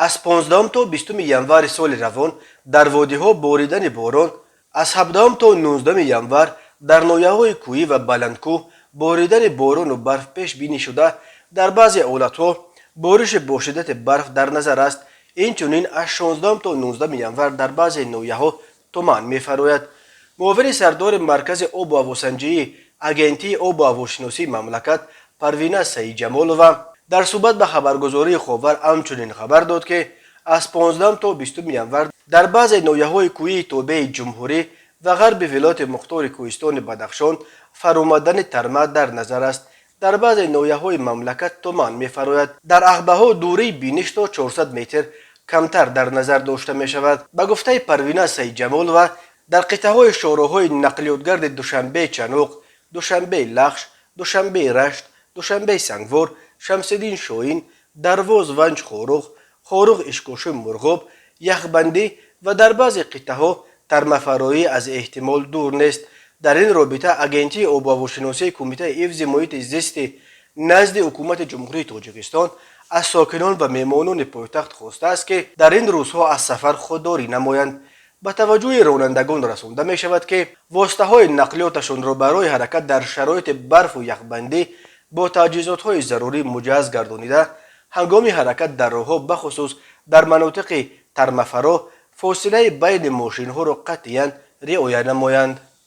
از 15 تا 20 январи соли равон дар водиҳо боридани борон, аз 17 تا 19 январ дар нояҳои кӯҳӣ ва баландкӯҳ боридани борону барф пешбинӣ шуда, дар баъзе ҳолатҳо бориши бо шиддати барф дар назар аст. инчунин аз 16 تا 19 январ дар баъзе нояҳо туман мефарояд. муовини сардори маркази обу ҳавосанҷии агентии обу ҳавошиносии мамлакат Парвина Саидҷамолова дар суҳбат ба хабаргузории Ховар ҳамчунин хабар дод ки аз 15 то 20 январ дар баъзе нояҳои кӯҳии тобеи ҷумҳурӣ ва ғарби вилояти мухтори Кӯҳистони Бадахшон фаромадани тарма дар назар аст. дар баъзе нояҳои мамлакат туман мефарояд. дар аҳбаҳо дурии биниш то 400 метр камтар дар назар дошта мешавад. ба гуфтаи Парвина Саидҷамолова, дар қитъаҳои шоҳроҳҳои нақлиётгарди Душанбеи Чаноқ, Душанбеи Лахш, Душанбеи Рашт, Душанбеи Сангвор, Шамсиддин Шоҳин, Дарвоз Ванҷ Хорух, Хорух Ишкоши Мурғоб, яхбандӣ ва дар баъзе қитъаҳо тармафароӣ аз эҳтимол дур нест. дар ин робита агентии обуҳавошиносии Кумитаи ҳифзи муҳити зисти назди ҳукумати ҷумҳурии Тоҷикистон аз сокинон ва меҳмонони пойтахт хостааст ки дар ин рӯзҳо аз сафар худдорӣ намоянд. ба таваҷҷӯҳи ронандагон расонда мешавад ки воситаҳои нақлиёташонро барои ҳаракат дар шароити барфу яхбандӣ бо таҷҳизотҳои зарурӣ муҷҳҳаз гардонида, ҳангоми ҳаракат дар роҳҳо бахусус дар манотиқи тармафаро фосилаи байни мошинҳоро қатъиян риоя намоянд.